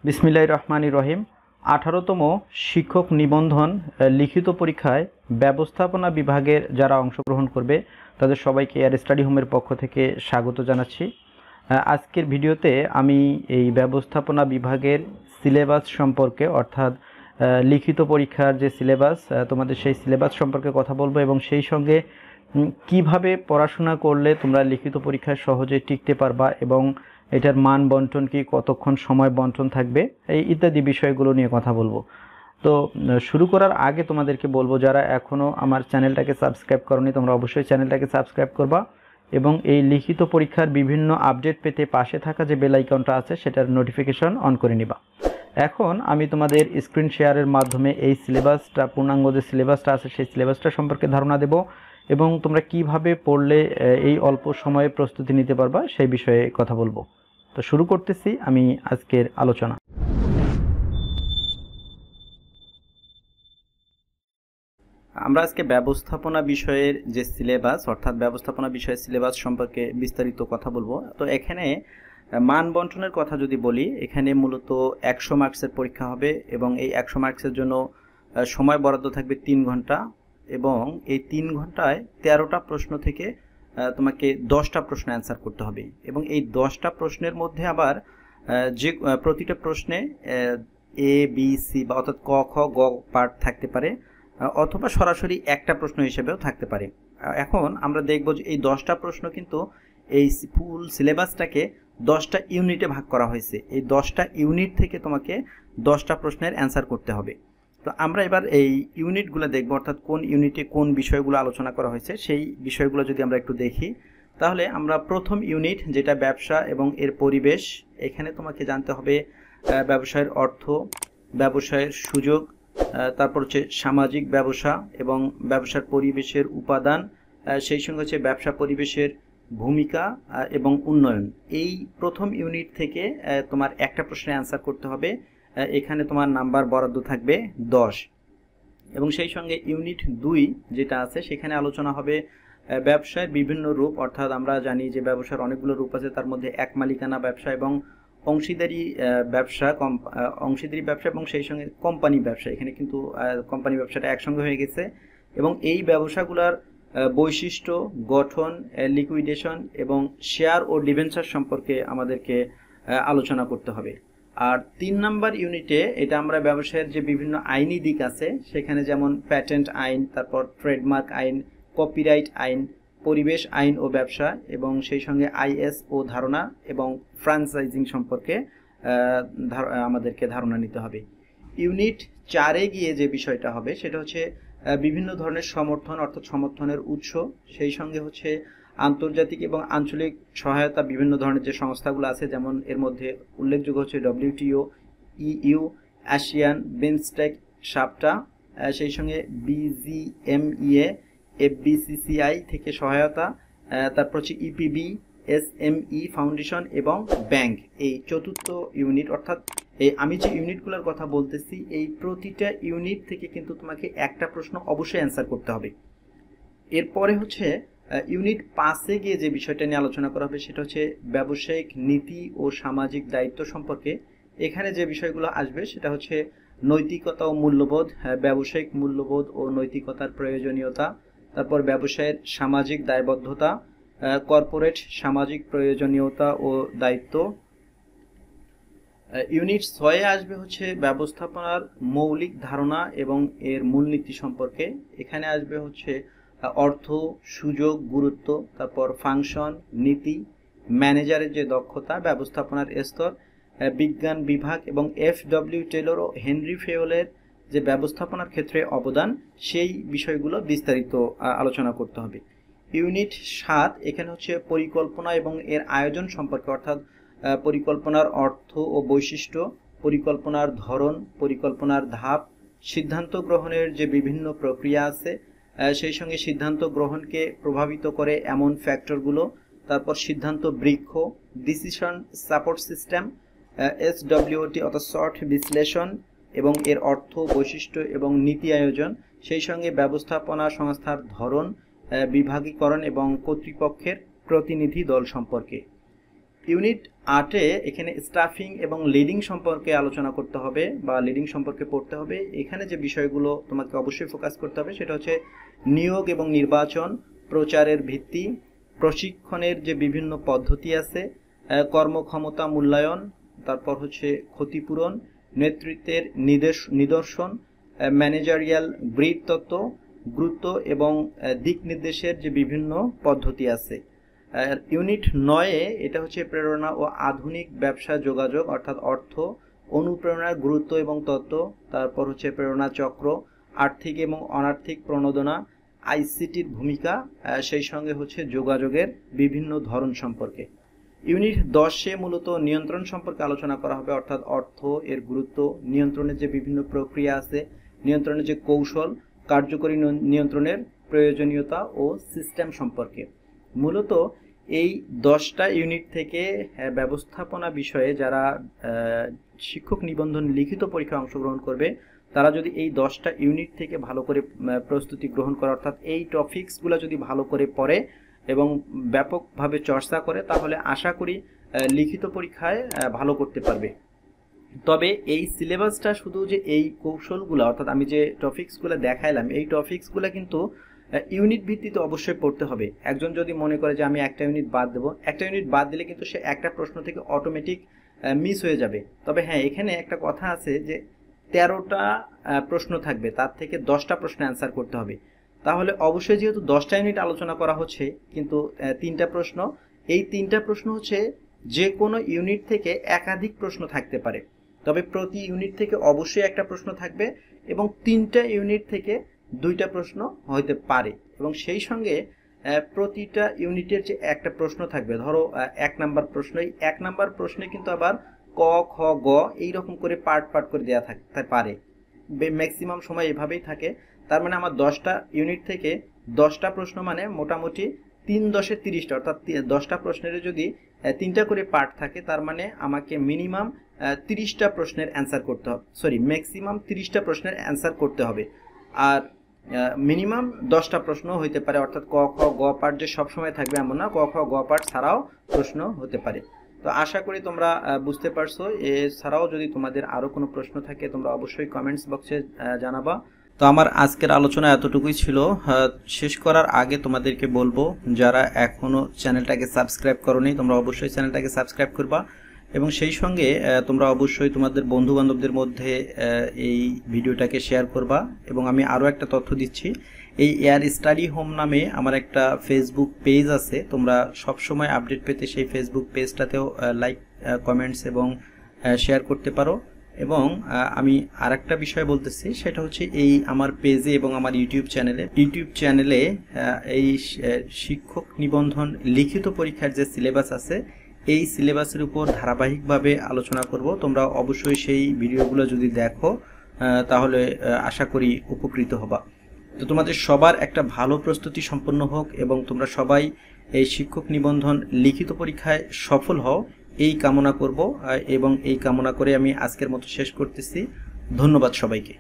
বিসমিল্লাহির রহমানির রহিম। 18তম শিক্ষক নিবন্ধন লিখিত পরীক্ষায় ব্যবস্থাপনা বিভাগের যারা অংশগ্রহণ করবে তাদের সবাইকে এয়ার স্টাডি হোমের পক্ষ থেকে স্বাগত জানাচ্ছি। আজকের ভিডিওতে আমি এই ব্যবস্থাপনা বিভাগের সিলেবাস সম্পর্কে অর্থাৎ লিখিত পরীক্ষার যে সিলেবাস তোমাদের সেই সিলেবাস সম্পর্কে কথা বলবো এবং সেই সঙ্গে কিভাবে পড়াশোনা করলে তোমরা লিখিত পরীক্ষায় সহজে টিকতে পারবা এবং এটার মান বন্টন কি, কতক্ষণ সময় বন্টন থাকবে, এই ইত্যাদি বিষয়গুলো নিয়ে কথা বলবো। তো শুরু করার আগে তোমাদেরকে বলবো, যারা এখনও আমার চ্যানেলটাকে সাবস্ক্রাইব করোনি তোমরা অবশ্যই চ্যানেলটাকে সাবস্ক্রাইব করবা এবং এই লিখিত পরীক্ষার বিভিন্ন আপডেট পেতে পাশে থাকা যে বেল আইকনটা আছে সেটার নোটিফিকেশন অন করে নিবা। এখন আমি তোমাদের স্ক্রিন শেয়ারের মাধ্যমে এই সিলেবাসটা, পূর্ণাঙ্গ যে সিলেবাসটা আছে সেই সিলেবাসটা সম্পর্কে ধারণা দেব এবং তোমরা কিভাবে পড়লে এই অল্প সময়ে প্রস্তুতি নিতে পারবা সেই বিষয়ে কথা বলবো। তো শুরু করতেছি আমি আজকের আলোচনা। আমরা আজকে ব্যবস্থাপনা বিষয়ের যে সিলেবাস অর্থাৎ ব্যবস্থাপনা বিষয়ের সিলেবাস সম্পর্কে বিস্তারিত কথা বলবো। তো এখানে মান বন্টনের কথা যদি বলি, এখানে মূলত 100 মার্কসের পরীক্ষা হবে এবং এই 100 মার্কসের জন্য সময় বরাদ্দ থাকবে 3 ঘন্টা এবং এই 3 ঘন্টায় 13টা প্রশ্ন থেকে তোমাকে 10টা প্রশ্ন অ্যান্সার করতে হবে এবং এই 10টা প্রশ্নের মধ্যে আবার যে প্রতিটা প্রশ্নে এ বি সি বা অর্থাৎ ক খ গ পার্ট থাকতে পারে অথবা সরাসরি একটা প্রশ্ন হিসেবেও থাকতে পারে। এখন আমরা দেখব যে এই 10টা প্রশ্ন কিন্তু এই ফুল সিলেবাসটাকে 10টা ইউনিটে ভাগ করা হয়েছে। এই 10টা ইউনিট থেকে তোমাকে 10টা প্রশ্নের অ্যান্সার করতে হবে। তো আমরা এবার এই ইউনিটগুলো দেখব, অর্থাৎ কোন ইউনিটে কোন বিষয়গুলো আলোচনা করা হয়েছে সেই বিষয়গুলো যদি আমরা একটু দেখি, তাহলে আমরা প্রথম ইউনিট যেটা ব্যবসা এবং এর পরিবেশ, এখানে তোমাকে জানতে হবে ব্যবসায়ের অর্থ, ব্যবসায়ের সুযোগ, তারপর হচ্ছে সামাজিক ব্যবসা এবং ব্যবসার পরিবেশের উপাদান, সেই সঙ্গে হচ্ছে ব্যবসা পরিবেশের ভূমিকা এবং উন্নয়ন। এই প্রথম ইউনিট থেকে তোমার একটা প্রশ্নের অ্যান্সার করতে হবে। এখানে তোমার নাম্বার বরাদ্দ থাকবে 10 এবং সেই সঙ্গে ইউনিট 2 যেটা আছে সেখানে আলোচনা হবে ব্যবসার বিভিন্ন রূপ, অর্থাৎ আমরা জানি যে ব্যবসার অনেকগুলো রূপ আছে, তার মধ্যে এক মালিকানা ব্যবসা এবং অংশীদারি ব্যবসা, অংশীদারি ব্যবসা এবং সেই সঙ্গে কোম্পানি ব্যবসা। এখানে কিন্তু কোম্পানি ব্যবসাটা একসঙ্গে হয়ে গেছে এবং এই ব্যবসাগুলোর বৈশিষ্ট্য, গঠন, লিকুইডেশন এবং শেয়ার ও ডিবেঞ্চার সম্পর্কে আমাদেরকে আলোচনা করতে হবে। আর 3 নাম্বার ইউনিটে এটা আমরা ব্যবসায়ের যে বিভিন্ন আইনি দিক আছে সেখানে যেমন প্যাটেন্ট আইন, তারপর ট্রেডমার্ক আইন, কপিরাইট আইন, পরিবেশ আইন ও ব্যবসা এবং সেই সঙ্গে আইএসও ধারণা এবং ফ্র্যাঞ্চাইজিং সম্পর্কে আমাদেরকে ধারণা নিতে হবে। ইউনিট 4-এ গিয়ে যে বিষয়টা হবে সেটা হচ্ছে বিভিন্ন ধরনের সমর্থন, অর্থাৎ সমর্থনের উৎস, সেই সঙ্গে হচ্ছে আন্তর্জাতিক এবং আঞ্চলিক সহায়তা, বিভিন্ন ধরনের যে সংস্থাগুলো আছে, যেমন এর মধ্যে উল্লেখযোগ্য হচ্ছে WTO, EU, এশিয়ান বিমস্টেক, সাপটা, সেই সঙ্গে BGMEA, FBCCI থেকে সহায়তা, তারপর হচ্ছে EPB, SME ফাউন্ডেশন এবং ব্যাংক। এই চতুর্থ ইউনিট, অর্থাৎ এই আমি যে ইউনিটগুলোর কথা বলতেছি এই প্রতিটা ইউনিট থেকে কিন্তু তোমাকে একটা প্রশ্ন অবশ্যই অ্যান্সার করতে হবে। এরপরে হচ্ছে ইউনিট 5-এ গিয়ে যে বিষয়টা নিয়ে আলোচনা করা হবে সেটা হচ্ছে ব্যবসায়িক নীতি ও সামাজিক দায়িত্ব সম্পর্কে। এখানে যে বিষয়গুলো আসবে সেটা হচ্ছে নৈতিকতা ও মূল্যবোধ, ব্যবসায়িক মূল্যবোধ ও নৈতিকতার প্রয়োজনীয়তা, তারপর ব্যবসায়ের সামাজিক দায়বদ্ধতা, কর্পোরেট সামাজিক প্রয়োজনীয়তা ও দায়িত্ব। ইউনিট 6-এ আসবে হচ্ছে ব্যবস্থাপনার মৌলিক ধারণা এবং এর মূলনীতি সম্পর্কে। এখানে আসবে হচ্ছে অর্থ, সুযোগ, গুরুত্ব, তারপর ফাংশন, নীতি, ম্যানেজারের যে দক্ষতা, ব্যবস্থাপনার স্তর, বিজ্ঞান বিভাগ এবং FW টেলর ও হেনরি ফেওলের যে ব্যবস্থাপনার ক্ষেত্রে অবদান, সেই বিষয়গুলো বিস্তারিত আলোচনা করতে হবে। ইউনিট 7 এখানে হচ্ছে পরিকল্পনা এবং এর আয়োজন সম্পর্কে, অর্থাৎ পরিকল্পনার অর্থ ও বৈশিষ্ট্য, পরিকল্পনার ধরন, পরিকল্পনার ধাপ, সিদ্ধান্ত গ্রহণের যে বিভিন্ন প্রক্রিয়া আছে, সেই সঙ্গে সিদ্ধান্ত গ্রহণকে প্রভাবিত করে এমন ফ্যাক্টরগুলো, তারপর সিদ্ধান্ত বৃক্ষ, ডিসিশন সাপোর্ট সিস্টেম, SWOT অর্থাৎ শর্ট বিশ্লেষণ এবং এর অর্থ, বৈশিষ্ট্য এবং নীতি আয়োজন, সেই সঙ্গে ব্যবস্থাপনা সংস্থার ধরন, বিভাগীকরণ এবং কর্তৃপক্ষের প্রতিনিধি দল সম্পর্কে। ইউনিট 8-এ এখানে স্টাফিং এবং লিডিং সম্পর্কে আলোচনা করতে হবে বা লিডিং সম্পর্কে পড়তে হবে। এখানে যে বিষয়গুলো তোমাকে অবশ্যই ফোকাস করতে হবে সেটা হচ্ছে নিয়োগ এবং নির্বাচন, প্রচারের ভিত্তি, প্রশিক্ষণের যে বিভিন্ন পদ্ধতি আছে, কর্মক্ষমতা মূল্যায়ন, তারপর হচ্ছে ক্ষতিপূরণ, নেতৃত্বের নিদর্শন, ম্যানেজারিয়াল গ্রিড তত্ত্ব, গুরুত্ব এবং দিক নির্দেশের যে বিভিন্ন পদ্ধতি আছে। ইউনিট 9-এ এটা হচ্ছে প্রেরণা ও আধুনিক ব্যবসা যোগাযোগ অর্থাৎ অর্থ, অনুপ্রেরণার গুরুত্ব এবং তত্ত্ব, তারপর হচ্ছে প্রেরণা চক্র, আর্থিক এবং অনার্থিক প্রণোদনা, আইসিটির ভূমিকা, সেই সঙ্গে হচ্ছে যোগাযোগের বিভিন্ন ধরন সম্পর্কে। ইউনিট 10-এ মূলত নিয়ন্ত্রণ সম্পর্কে আলোচনা করা হবে অর্থাৎ অর্থ, এর গুরুত্ব, নিয়ন্ত্রণের যে বিভিন্ন প্রক্রিয়া আছে, নিয়ন্ত্রণের যে কৌশল, কার্যকরী নিয়ন্ত্রণের প্রয়োজনীয়তা ও সিস্টেম সম্পর্কে। মূলত এই 10টা ইউনিট থেকে ব্যবস্থাপনা বিষয়ে যারা শিক্ষক নিবন্ধন লিখিত পরীক্ষায় অংশগ্রহণ করবে তারা যদি এই 10টা ইউনিট থেকে ভালো করে প্রস্তুতি গ্রহণ করে অর্থাৎ এই টপিকসগুলো যদি ভালো করে পড়ে এবং ব্যাপকভাবে চর্চা করে তাহলে আশা করি লিখিত পরীক্ষায় ভালো করতে পারবে। তবে এই সিলেবাসটা শুধু যে এই কৌশলগুলো অর্থাৎ আমি যে টপিকসগুলো দেখাইলাম এই টপিকসগুলো কিন্তু ইউনিট ভিত্তিতে অবশ্যই পড়তে হবে। একজন যদি মনে করে যে আমি একটা ইউনিট বাদ দেবো, একটা ইউনিট বাদ দিলে কিন্তু সে একটা প্রশ্ন থেকে অটোমেটিক মিস হয়ে যাবে। তবে হ্যাঁ, এখানে একটা কথা আছে যে 13টা প্রশ্ন থাকবে, তার থেকে 10টা প্রশ্ন অ্যান্সার করতে হবে। তাহলে অবশ্যই যেহেতু 10টা ইউনিট আলোচনা করা হচ্ছে কিন্তু 3টা প্রশ্ন, এই 3টা প্রশ্ন হচ্ছে যে কোনো ইউনিট থেকে একাধিক প্রশ্ন থাকতে পারে। তবে প্রতি ইউনিট থেকে অবশ্যই একটা প্রশ্ন থাকবে এবং 3টা ইউনিট থেকে 2টা প্রশ্ন হইতে পারে এবং সেই সঙ্গে প্রতিটা ইউনিটের যে একটা প্রশ্ন থাকবে, ধরো 1 নাম্বার প্রশ্ন, এই 1 নাম্বার প্রশ্নে কিন্তু আবার ক খ গ এইরকম করে পার্ট পার্ট করে দেওয়া থাকতে পারে, ম্যাক্সিমাম সময় এভাবেই থাকে। তার মানে আমার 10টা ইউনিট থেকে 10টা প্রশ্ন মানে মোটামুটি 3×10 = 30টা অর্থাৎ 10টা প্রশ্নের যদি 3টা করে পার্ট থাকে তার মানে আমাকে মিনিমাম 30টা প্রশ্নের অ্যান্সার করতে হবে, ম্যাক্সিমাম 30টা প্রশ্নের অ্যান্সার করতে হবে। আর মিনিমাম 10টা প্রশ্ন হইতে পারে অর্থাৎ ক খ গ পার্ট যে সবসময় থাকবে এমন না, ক খ গ পার্ট ছাড়াও প্রশ্ন হতে পারে। তো আশা করি তোমরা বুঝতে পারছো। এছাড়াও যদি তোমাদের আরও কোনো প্রশ্ন থাকে তোমরা অবশ্যই কমেন্টস বক্সে জানাবা। তো আমার আজকের আলোচনা এতটুকুই ছিল। শেষ করার আগে তোমাদেরকে বলবো যারা এখনও চ্যানেলটাকে সাবস্ক্রাইব করোনি তোমরা অবশ্যই চ্যানেলটাকে সাবস্ক্রাইব করবা এবং সেই সঙ্গে তোমরা অবশ্যই তোমাদের বন্ধু বান্ধবদের মধ্যে এই ভিডিওটাকে শেয়ার করবা। এবং আমি আরও একটা তথ্য দিচ্ছি, এই এয়ার স্টাডি হোম নামে আমার একটা ফেসবুক পেজ আছে, তোমরা সবসময় আপডেট পেতে সেই ফেসবুক পেজটাতেও লাইক, কমেন্টস এবং শেয়ার করতে পারো। এবং আমি আরেকটা বিষয় বলতেছি, সেটা হচ্ছে এই আমার পেজে এবং আমার ইউটিউব চ্যানেলে এই শিক্ষক নিবন্ধন লিখিত পরীক্ষার যে সিলেবাস আছে এই সিলেবাসের উপর ধারাবাহিকভাবে আলোচনা করব। তোমরা অবশ্যই সেই ভিডিওগুলো যদি দেখো তাহলে আশা করি উপকৃত হবা। তো তোমাদের সবার একটা ভালো প্রস্তুতি সম্পন্ন হোক এবং তোমরা সবাই এই শিক্ষক নিবন্ধন লিখিত পরীক্ষায় সফল হও এই কামনা করব এবং এই কামনা করে আমি আজকের মতো শেষ করতেছি। ধন্যবাদ সবাইকে।